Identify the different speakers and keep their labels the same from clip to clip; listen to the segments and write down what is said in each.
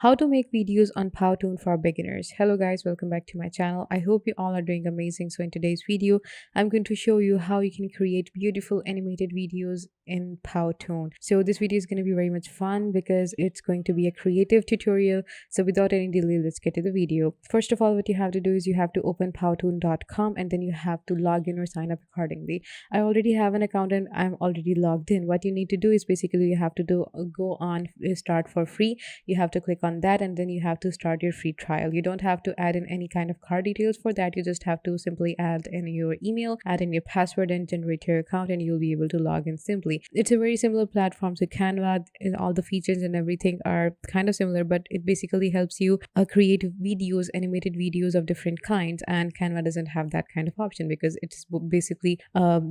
Speaker 1: How to make videos on Powtoon for beginners. Hello guys, welcome back to my channel. I hope you all are doing amazing. So in today's video, I'm going to show you how you can create beautiful animated videos in Powtoon. So this video is going to be very much fun because it's going to be a creative tutorial. So without any delay, let's get to the video. First of all, what you have to do is you have to open powtoon.com and then you have to log in or sign up accordingly. I already have an account and I'm already logged in. What you need to do is basically you have to go on start for free. You have to click on that and then you have to start your free trial. You don't have to add in any kind of card details for that. You just have to simply add in your email, add in your password and generate your account and you'll be able to log in simply. It's a very similar platform. So Canva and all the features and everything are kind of similar, but it basically helps you create videos, animated videos of different kinds, and Canva doesn't have that kind of option because it's basically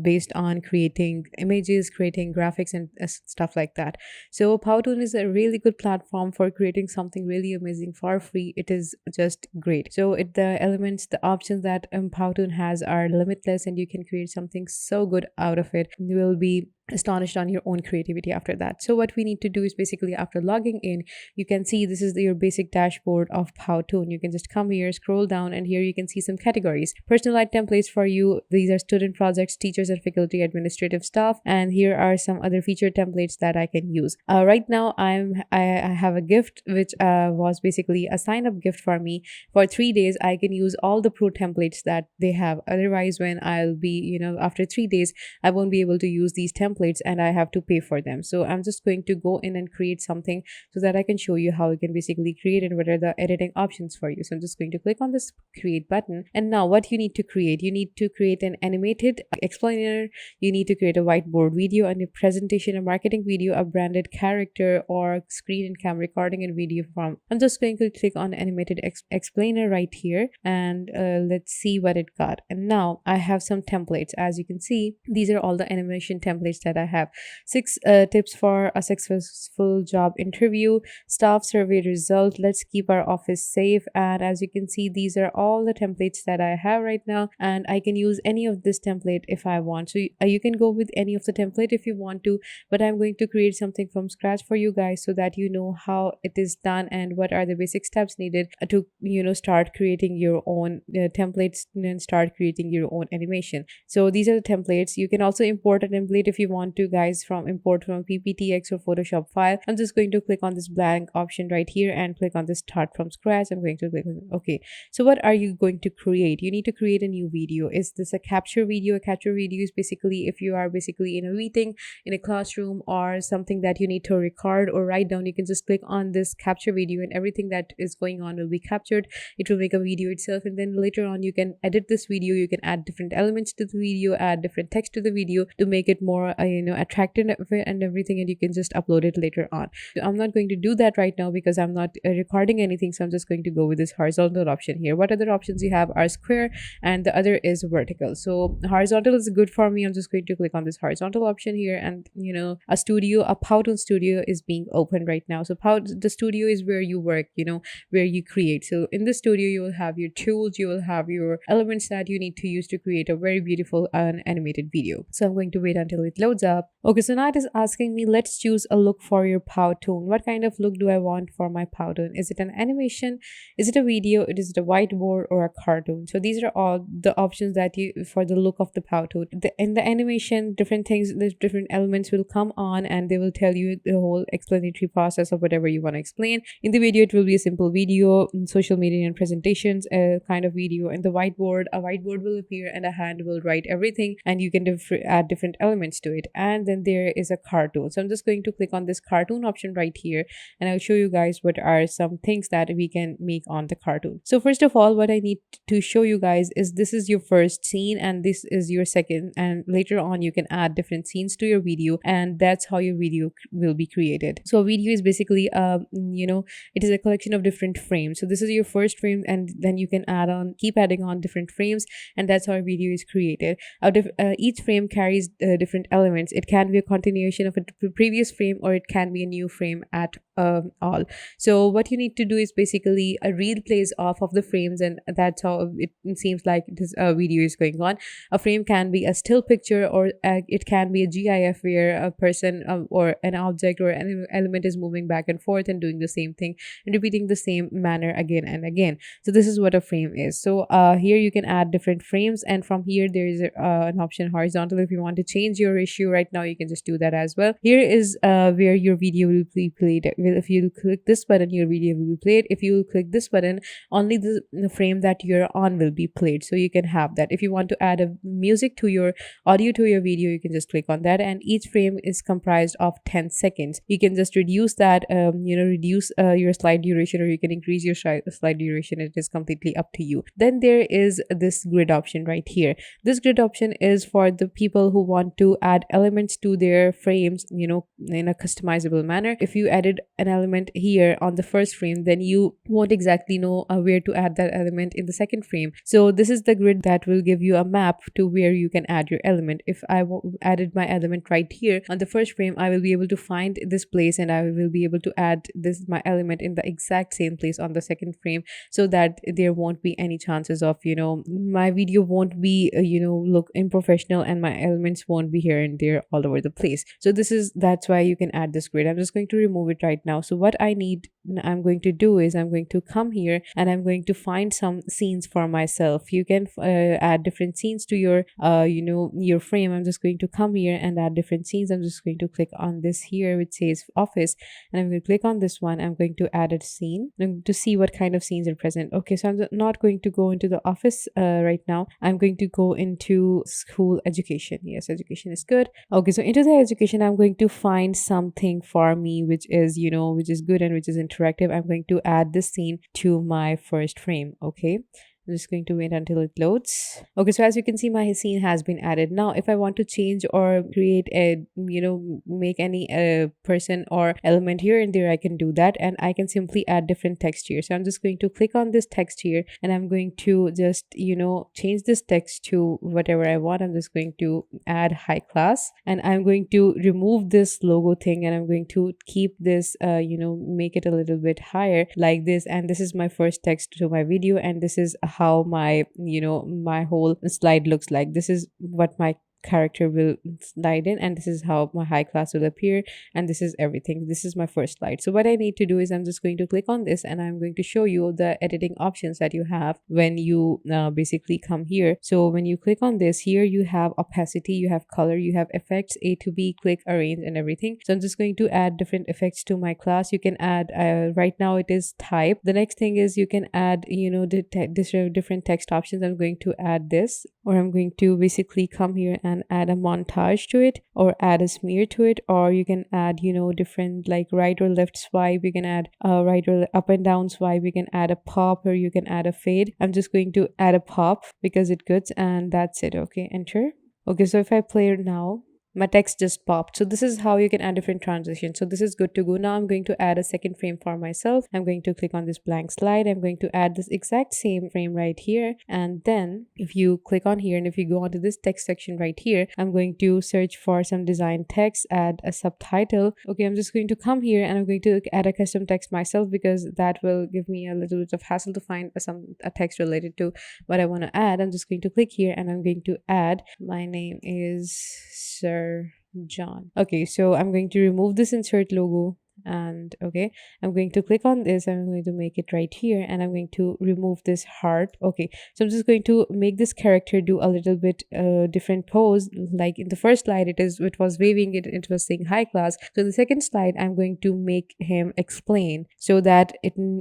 Speaker 1: based on creating images, creating graphics and stuff like that. So Powtoon is a really good platform for creating something really amazing for free. It is just great. So the elements, the options that Powtoon has are limitless and you can create something so good out of it. You will be astonished on your own creativity after that. So what we need to do is basically after logging in, you can see this is your basic dashboard of Powtoon. You can just come here, scroll down, and here you can see some categories. Personalized templates for you. These are student projects, teachers and faculty, administrative staff, and here are some other feature templates that I can use. Right now I have a gift which was basically a sign up gift for me. For 3 days I can use all the pro templates that they have. Otherwise, when I'll be, after 3 days, I won't be able to use these templates and I have to pay for them. So I'm just going to go in and create something so that I can show you how you can basically create and what are the editing options for you. So I'm just going to click on this create button. And now what you need to create, you need to create an animated explainer, you need to create a whiteboard video and a presentation, a marketing video, a branded character, or screen and camera recording and video form. I'm just going to click on animated explainer right here and let's see what it got. And now I have some templates. As you can see, these are all the animation templates that I have. 6 tips for a successful job interview, staff survey result, let's keep our office safe. And as you can see, these are all the templates that I have right now, and I can use any of this template if I want. So you can go with any of the template if you want to, but I'm going to create something from scratch for you guys so that you know how it is done and what are the basic steps needed to start creating your own templates and start creating your own animation. So these are the templates. You can also import a template if you want to, guys, import from pptx or Photoshop file. I'm just going to click on this blank option right here and click on this start from scratch. I'm going to click on okay. So what are you going to create? You need to create a new video. Is this a capture video? A capture video is basically if you are basically in a meeting in a classroom or something that you need to record or write down, you can just click on this capture video and everything that is going on will be captured. It will make a video itself, and then later on you can edit this video. You can add different elements to the video, add different text to the video to make it more attractive and everything, and you can just upload it later on. So I'm not going to do that right now because I'm not recording anything, so I'm just going to go with this horizontal option here. What other options you have are square and the other is vertical. So horizontal is good for me. I'm just going to click on this horizontal option here, and a Powtoon studio is being opened right now. So the studio is where you work, where you create. So in the studio you will have your tools, you will have your elements that you need to use to create a very beautiful and animated video. So I'm going to wait until it loads up. Okay, so now it is asking me, let's choose a look for your Powtoon. What kind of look do I want for my Powtoon? Is it an animation? Is it a video? Is it a whiteboard or a cartoon? So these are all the options that you for the look of the Powtoon. In the animation, different things, the different elements will come on and they will tell you the whole explanatory process of whatever you want to explain. In the video, it will be a simple video, social media and presentations, a kind of video. In the whiteboard, a whiteboard will appear and a hand will write everything, and you can add different elements to it. And then there is a cartoon. So I'm just going to click on this cartoon option right here, and I'll show you guys what are some things that we can make on the cartoon. So first of all, what I need to show you guys is this is your first scene and this is your second, and later on you can add different scenes to your video, and that's how your video will be created. So a video is basically it is a collection of different frames. So this is your first frame, and then you can keep adding on different frames, and that's how a video is created. Each frame carries different elements elements. It can be a continuation of a previous frame, or it can be a new frame at all. So what you need to do is basically a reel plays off of the frames, and that's how it seems like this video is going on. A frame can be a still picture, or it can be a GIF where a person or an object or an element is moving back and forth and doing the same thing and repeating the same manner again and again. So this is what a frame is. So here you can add different frames, and from here there is an option horizontal. If you want to change your ratio right now, you can just do that as well. Here is where your video will be played. If you click this button, your video will be played. If you click this button, only the frame that you're on will be played. So you can have that. If you want to add a music to your audio to your video, you can just click on that, and each frame is comprised of 10 seconds. You can just reduce that, reduce your slide duration, or you can increase your slide duration. It is completely up to you. Then there is this grid option right here. This grid option is for the people who want to add elements to their frames, in a customizable manner. If you added an element here on the first frame, then you won't exactly know where to add that element in the second frame. So this is the grid that will give you a map to where you can add your element. If I added my element right here on the first frame, I will be able to find this place, and I will be able to add this my element in the exact same place on the second frame, so that there won't be any chances of my video won't be look unprofessional, and my elements won't be here and there all over the place. So that's why you can add this grid. I'm just going to remove it right now. So what I'm going to do is I'm going to come here, and I'm going to find some scenes for myself. You can add different scenes to your your frame. I'm just going to come here and add different scenes. I'm just going to click on this here which says office, and I'm going to click on this one. I'm going to add a scene to see what kind of scenes are present. Okay, so I'm not going to go into the office right now. I'm going to go into school education. Yes, education is good. Okay, so into the education, I'm going to find something for me which is which is good and which is interactive. I'm going to add this scene to my first frame. Okay, I'm just going to wait until it loads. Okay, so as you can see, my scene has been added. Now, if I want to change or create a, make any person or element here and there, I can do that. And I can simply add different text here. So I'm just going to click on this text here, and I'm going to just, change this text to whatever I want. I'm just going to add high class, and I'm going to remove this logo thing, and I'm going to keep this, make it a little bit higher like this. And this is my first text to my video, and this is how my my whole slide looks like. This is what my character will slide in, and this is how my high class will appear, and this is everything. This is my first slide. So what I need to do is I'm just going to click on this, and I'm going to show you the editing options that you have when you basically come here. So when you click on this here, you have opacity, you have color, you have effects, A to B, click, arrange, and everything. So I'm just going to add different effects to my class. You can add right now it is type. The next thing is you can add the different text options. I'm going to add this, or I'm going to basically come here and add a montage to it, or add a smear to it, or you can add different like right or left swipe. You can add right or up and down swipe. You can add a pop, or you can add a fade. I'm just going to add a pop because it goods, and that's it. Okay, enter. Okay, so if I play it now, my text just popped. So this is how you can add different transitions. So this is good to go. Now I'm going to add a second frame for myself. I'm going to click on this blank slide. I'm going to add this exact same frame right here. And then if you click on here, and if you go onto this text section right here, I'm going to search for some design text, add a subtitle. Okay, I'm just going to come here, and I'm going to add a custom text myself, because that will give me a little bit of hassle to find a text related to what I want to add. I'm just going to click here, and I'm going to add, my name is Sir John. Okay, so I'm going to remove this insert logo, and okay, I'm going to click on this. I'm going to make it right here, and I'm going to remove this heart. Okay, so I'm just going to make this character do a little bit different pose. Like in the first slide, it was waving, it was saying high class. So in the second slide, I'm going to make him explain, so that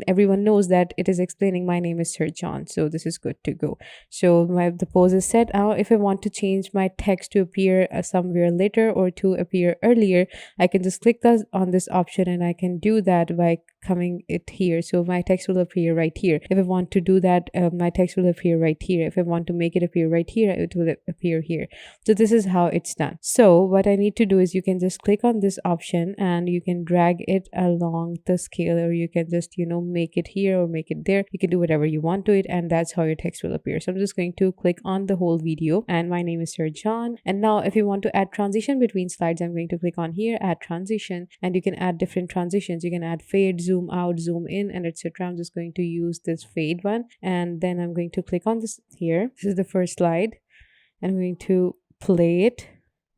Speaker 1: everyone knows that it is explaining, my name is Sir John. So this is good to go. So the pose is set. Now if I want to change my text to appear somewhere later, or to appear earlier, I can just click on this option, option, and I can do that by coming it here. So my text will appear right here. If I want to do that, my text will appear right here. If I want to make it appear right here, it will appear here. So this is how it's done. So what I need to do is you can just click on this option and you can drag it along the scale, or you can just make it here or make it there. You can do whatever you want to it, and that's how your text will appear. So I'm just going to click on the whole video, and my name is Sir John. And now if you want to add transition between slides, I'm going to click on here, add transition, and you can add different transitions. You can add fade, zoom out, zoom in, and etc. I'm just going to use this fade one, and then I'm going to click on this here. This is the first slide, and I'm going to play it.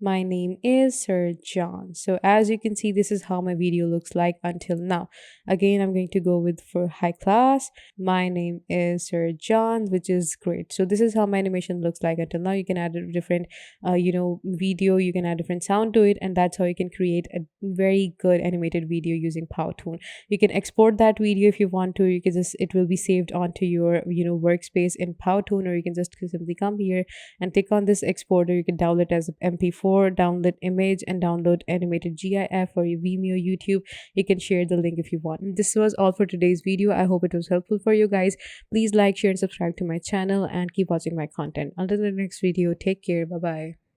Speaker 1: My name is Sir John. So as you can see, this is how my video looks like until now. Again, I'm going to go with for high class. My name is Sir John, which is great. So this is how my animation looks like until now. You can add a different, video. You can add different sound to it, and that's how you can create a very good animated video using Powtoon. You can export that video if you want to. You can just, it will be saved onto your, workspace in Powtoon, or you can just simply come here and click on this exporter. You can download it as MP4, download image, and download animated GIF or your Vimeo, YouTube. You can share the link if you want. And this was all for today's video. I hope it was helpful for you guys. Please like, share, and subscribe to my channel, and keep watching my content. Until the next video, take care. Bye bye.